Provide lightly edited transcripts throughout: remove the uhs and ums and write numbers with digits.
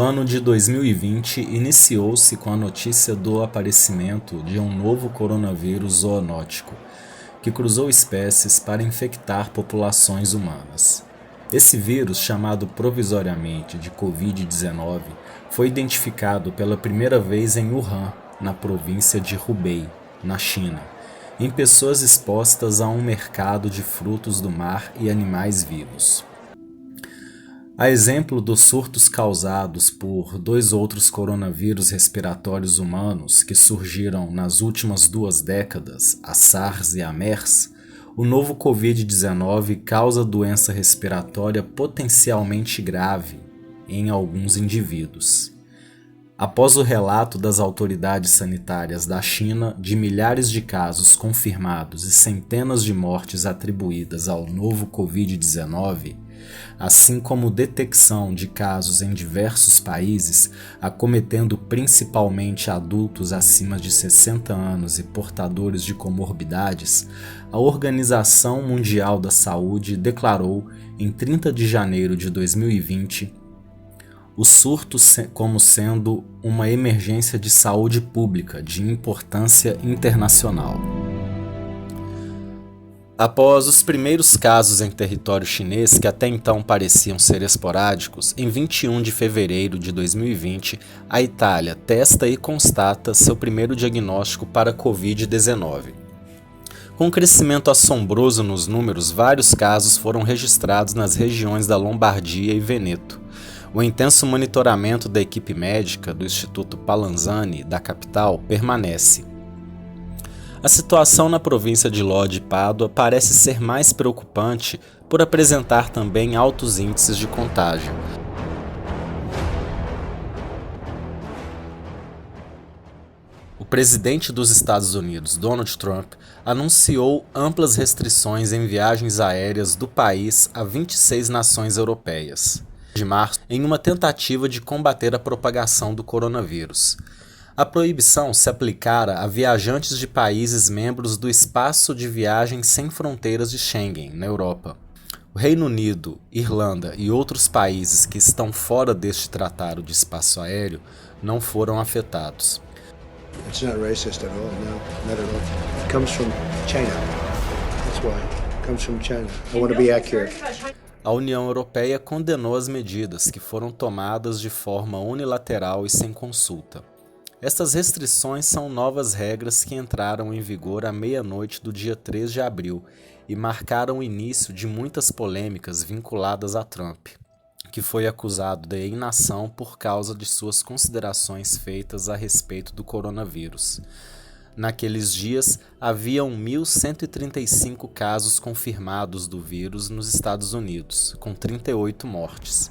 ano de 2020 iniciou-se com a notícia do aparecimento de um novo coronavírus zoonótico, que cruzou espécies para infectar populações humanas. Esse vírus, chamado provisoriamente de Covid-19, foi identificado pela primeira vez em Wuhan, na província de Hubei, na China, em pessoas expostas a um mercado de frutos do mar e animais vivos. A exemplo dos surtos causados por dois outros coronavírus respiratórios humanos que surgiram nas últimas 2 décadas, a SARS e a MERS, o novo Covid-19 causa doença respiratória potencialmente grave em alguns indivíduos. Após o relato das autoridades sanitárias da China de milhares de casos confirmados e centenas de mortes atribuídas ao novo Covid-19, assim como detecção de casos em diversos países, acometendo principalmente adultos acima de 60 anos e portadores de comorbidades, a Organização Mundial da Saúde declarou, em 30 de janeiro de 2020, o surto como sendo uma emergência de saúde pública de importância internacional. Após os primeiros casos em território chinês, que até então pareciam ser esporádicos, em 21 de fevereiro de 2020, a Itália testa e constata seu primeiro diagnóstico para Covid-19. Com um crescimento assombroso nos números, vários casos foram registrados nas regiões da Lombardia e Vêneto. O intenso monitoramento da equipe médica do Instituto Palanzani, da capital, permanece. A situação na província de Lodi e Pádua parece ser mais preocupante por apresentar também altos índices de contágio. O presidente dos Estados Unidos, Donald Trump, anunciou amplas restrições em viagens aéreas do país a 26 nações europeias de março, em uma tentativa de combater a propagação do coronavírus. A proibição se aplicara a viajantes de países membros do Espaço de Viagem Sem Fronteiras de Schengen, na Europa. O Reino Unido, Irlanda e outros países que estão fora deste tratado de espaço aéreo não foram afetados. It's not racist at all, no, not at all. It comes from China. That's why. It comes from China. I want to be accurate. A União Europeia condenou as medidas, que foram tomadas de forma unilateral e sem consulta. Estas restrições são novas regras que entraram em vigor à meia-noite do dia 3 de abril e marcaram o início de muitas polêmicas vinculadas a Trump, que foi acusado de inação por causa de suas considerações feitas a respeito do coronavírus. Naqueles dias, haviam 1.135 casos confirmados do vírus nos Estados Unidos, com 38 mortes.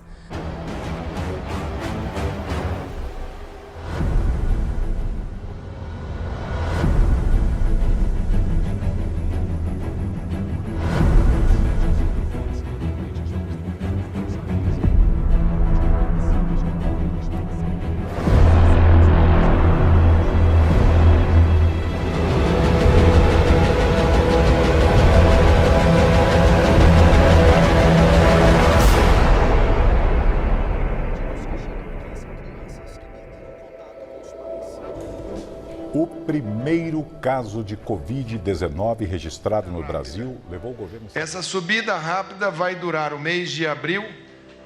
O primeiro caso de Covid-19 registrado no Brasil levou o governo... Essa subida rápida vai durar o mês de abril,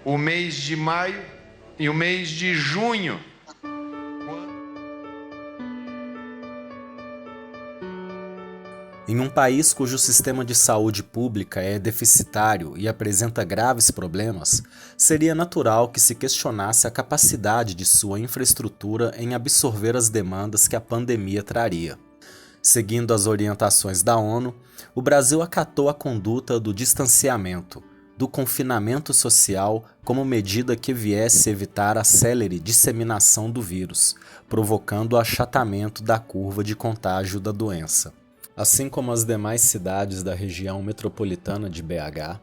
o mês de maio e o mês de junho. Em um país cujo sistema de saúde pública é deficitário e apresenta graves problemas, seria natural que se questionasse a capacidade de sua infraestrutura em absorver as demandas que a pandemia traria. Seguindo as orientações da ONU, o Brasil acatou a conduta do distanciamento, do confinamento social como medida que viesse evitar a célere disseminação do vírus, provocando o achatamento da curva de contágio da doença. Assim como as demais cidades da região metropolitana de BH,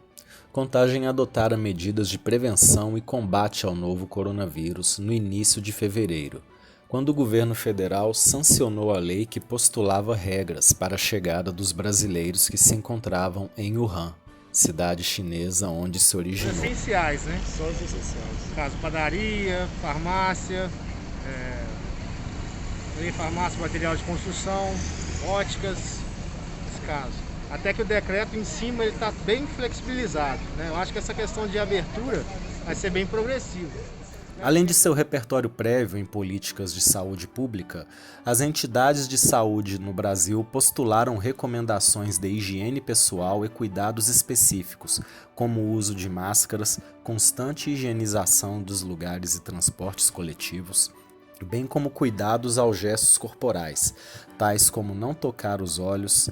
Contagem adotara medidas de prevenção e combate ao novo coronavírus no início de fevereiro, quando o governo federal sancionou a lei que postulava regras para a chegada dos brasileiros que se encontravam em Wuhan. cidade chinesa onde se originou. Essenciais, né? Só os essenciais. No caso, padaria, farmácia, farmácia, material de construção, óticas, nesse caso. Até que o decreto em cima ele está bem flexibilizado, né? Eu acho que essa questão de abertura vai ser bem progressiva. Além de seu repertório prévio em políticas de saúde pública, as entidades de saúde no Brasil postularam recomendações de higiene pessoal e cuidados específicos, como o uso de máscaras, constante higienização dos lugares e transportes coletivos, bem como cuidados aos gestos corporais, tais como não tocar os olhos,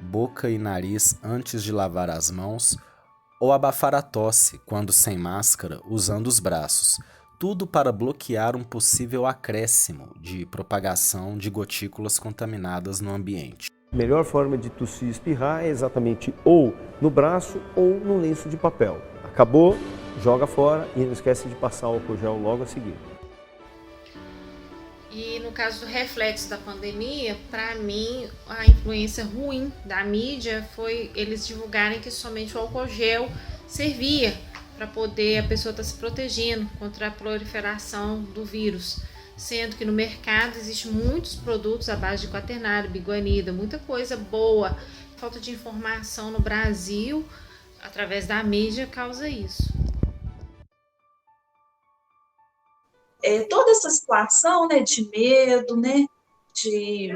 boca e nariz antes de lavar as mãos, ou abafar a tosse quando sem máscara, usando os braços. Tudo para bloquear um possível acréscimo de propagação de gotículas contaminadas no ambiente. A melhor forma de tossir e espirrar é exatamente ou no braço ou no lenço de papel. Acabou, joga fora e não esquece de passar o álcool gel logo a seguir. E no caso do reflexo da pandemia, para mim, a influência ruim da mídia foi eles divulgarem que somente o álcool gel servia para poder a pessoa estar se protegendo contra a proliferação do vírus, sendo que no mercado existem muitos produtos à base de quaternário, biguanida, muita coisa boa. Falta de informação no Brasil, através da mídia, causa isso. Toda essa situação, né, de medo, né, de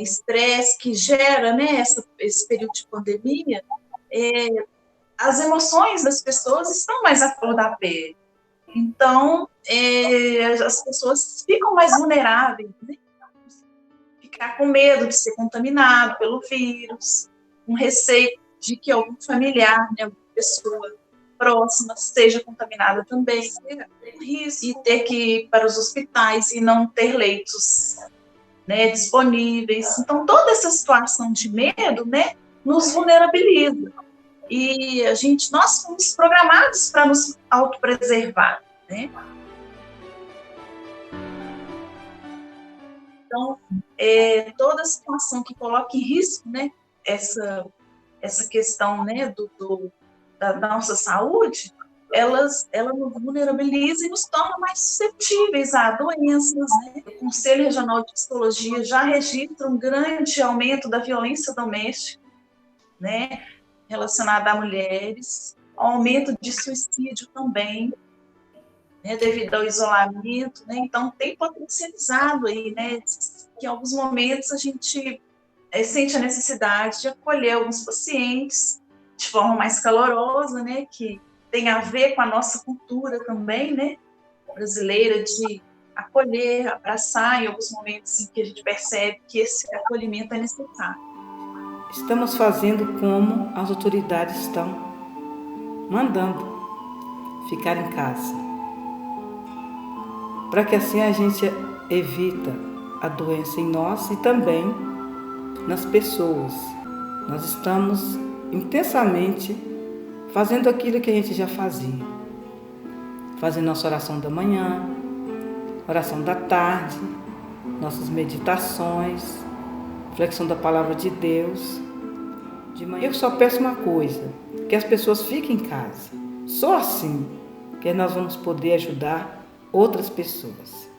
estresse que gera, né, esse período de pandemia, as emoções das pessoas estão mais à flor da pele. Então, as pessoas ficam mais vulneráveis, né? Ficar com medo de ser contaminado pelo vírus, um receio de que algum familiar, né, alguma pessoa próxima seja contaminada também, e ter que ir para os hospitais e não ter leitos, né, disponíveis. Então, toda essa situação de medo, né, nos vulnerabiliza. E nós fomos programados para nos autopreservar, né? Então, toda situação que coloca em risco, né, essa questão, né, da nossa saúde, ela nos vulnerabiliza e nos torna mais suscetíveis a doenças, né? O Conselho Regional de Psicologia já registra um grande aumento da violência doméstica, né, relacionada a mulheres, aumento de suicídio também, né, devido ao isolamento, né? Então tem potencializado aí, né, que em alguns momentos a gente sente a necessidade de acolher alguns pacientes de forma mais calorosa, né, que tem a ver com a nossa cultura também, né, brasileira, de acolher, abraçar em alguns momentos em que a gente percebe que esse acolhimento é necessário. Estamos fazendo como as autoridades estão mandando, ficar em casa, para que assim a gente evita a doença em nós e também nas pessoas. Nós estamos intensamente fazendo aquilo que a gente já fazia, fazendo nossa oração da manhã, oração da tarde, nossas meditações, reflexão da palavra de Deus. De manhã eu só peço uma coisa, que as pessoas fiquem em casa. Só assim que nós vamos poder ajudar outras pessoas.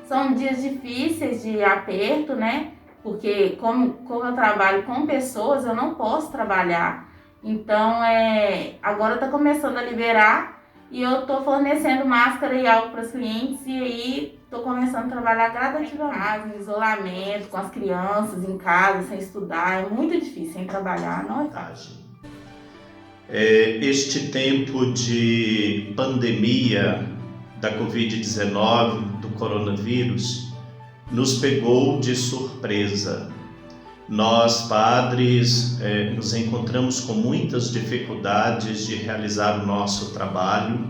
São dias difíceis de aperto, né? Porque como eu trabalho com pessoas, eu não posso trabalhar. Então, agora está começando a liberar e eu estou fornecendo máscara e álcool para os clientes e aí estou começando a trabalhar gradativamente, em isolamento, com as crianças em casa, sem estudar. É muito difícil, sem trabalhar, não é fácil. Este tempo de pandemia da Covid-19, do coronavírus, nos pegou de surpresa. Nós, padres, nos encontramos com muitas dificuldades de realizar o nosso trabalho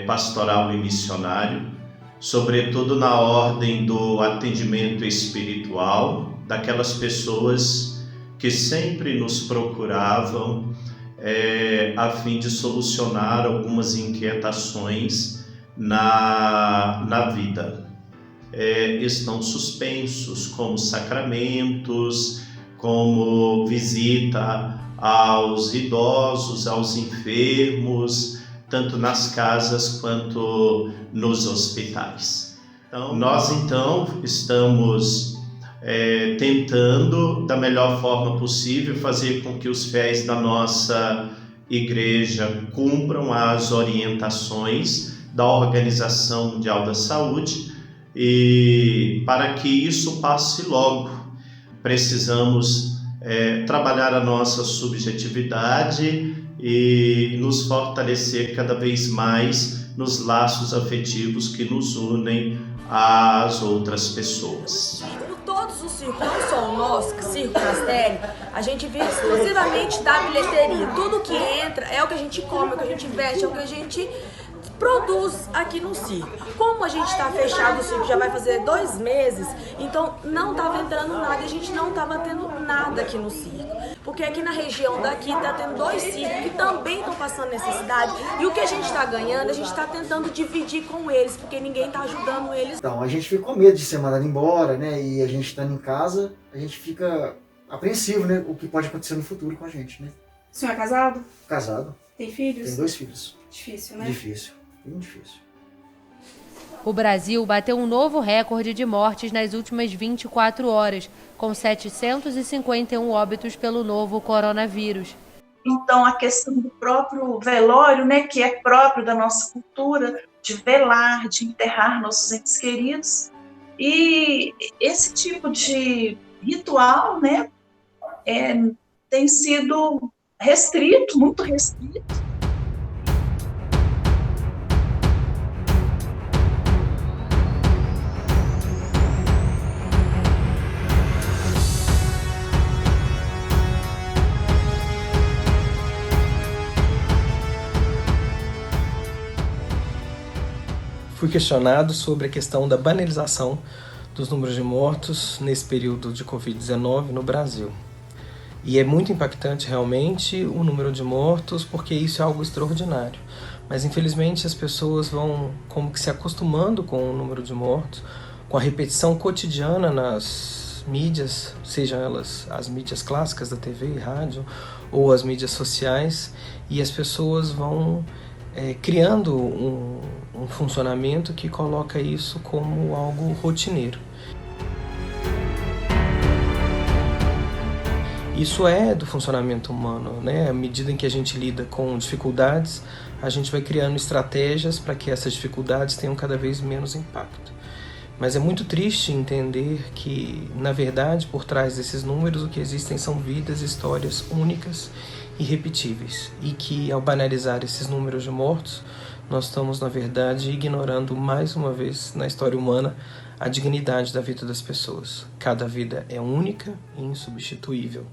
pastoral e missionário, sobretudo na ordem do atendimento espiritual, daquelas pessoas que sempre nos procuravam a fim de solucionar algumas inquietações na vida. Estão suspensos, como sacramentos, como visita aos idosos, aos enfermos, tanto nas casas quanto nos hospitais. Então, nós estamos tentando, da melhor forma possível, fazer com que os fiéis da nossa igreja cumpram as orientações da Organização Mundial da Saúde, e para que isso passe logo, precisamos trabalhar a nossa subjetividade e nos fortalecer cada vez mais nos laços afetivos que nos unem às outras pessoas. Todos os circos, não só o nosso, Circo Castelli, a gente vive exclusivamente da bilheteria. Tudo que entra é o que a gente come, é o que a gente veste, é o que a gente produz aqui no circo. Como a gente está fechado, o circo já vai fazer 2 meses, então não estava entrando nada, a gente não estava tendo nada aqui no circo. Porque aqui na região daqui está tendo 2 circos que também estão passando necessidade, e o que a gente está ganhando, a gente está tentando dividir com eles, porque ninguém está ajudando eles. Então, a gente fica com medo de ser mandado embora, né, e a gente estando em casa, a gente fica apreensivo, né, o que pode acontecer no futuro com a gente, né. O senhor é casado? Casado. Tem filhos? Tem 2 filhos. Difícil, né? Difícil. Bem difícil. O Brasil bateu um novo recorde de mortes nas últimas 24 horas, com 751 óbitos pelo novo coronavírus. Então, a questão do próprio velório, né, que é próprio da nossa cultura, de velar, de enterrar nossos entes queridos. E esse tipo de ritual, né, tem sido restrito, muito restrito. Fui questionado sobre a questão da banalização dos números de mortos nesse período de Covid-19 no Brasil. E é muito impactante realmente o número de mortos, porque isso é algo extraordinário. Mas infelizmente as pessoas vão como que se acostumando com o número de mortos, com a repetição cotidiana nas mídias, sejam elas as mídias clássicas da TV e rádio, ou as mídias sociais, e as pessoas vão criando um funcionamento que coloca isso como algo rotineiro. Isso é do funcionamento humano, né? À medida em que a gente lida com dificuldades, a gente vai criando estratégias para que essas dificuldades tenham cada vez menos impacto. Mas é muito triste entender que, na verdade, por trás desses números, o que existem são vidas e histórias únicas e irrepetíveis. E que, ao banalizar esses números de mortos, nós estamos, na verdade, ignorando mais uma vez na história humana a dignidade da vida das pessoas. Cada vida é única e insubstituível.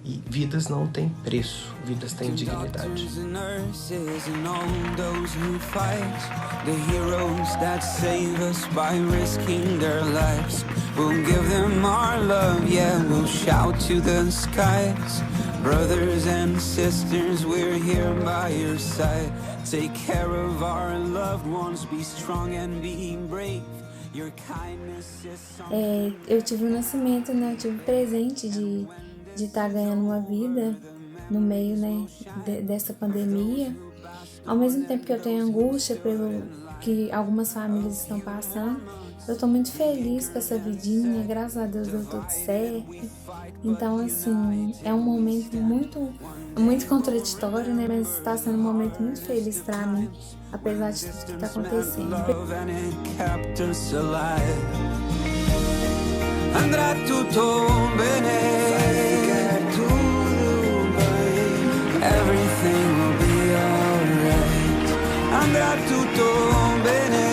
E vidas não têm preço, vidas têm dignidade. Brothers and sisters, we're here by your side. Take care of our loved ones, be strong and be brave. Your kindness is Eu tive um nascimento, né? Eu tive o presente de estar ganhando uma vida no meio, né, dessa pandemia. Ao mesmo tempo que eu tenho angústia pelo que algumas famílias estão passando, eu estou muito feliz com essa vidinha, graças a Deus deu tudo certo. Então, assim, é um momento muito contraditório, né? Mas está sendo um momento muito feliz para mim, apesar de tudo que está acontecendo. Andrà tutto bene, everything will be alright. Andrà tutto bene,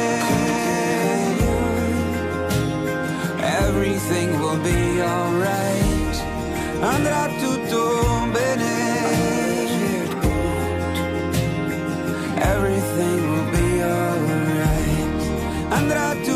everything will be alright. Andrà tutto bene, everything will be alright. Andrà tutto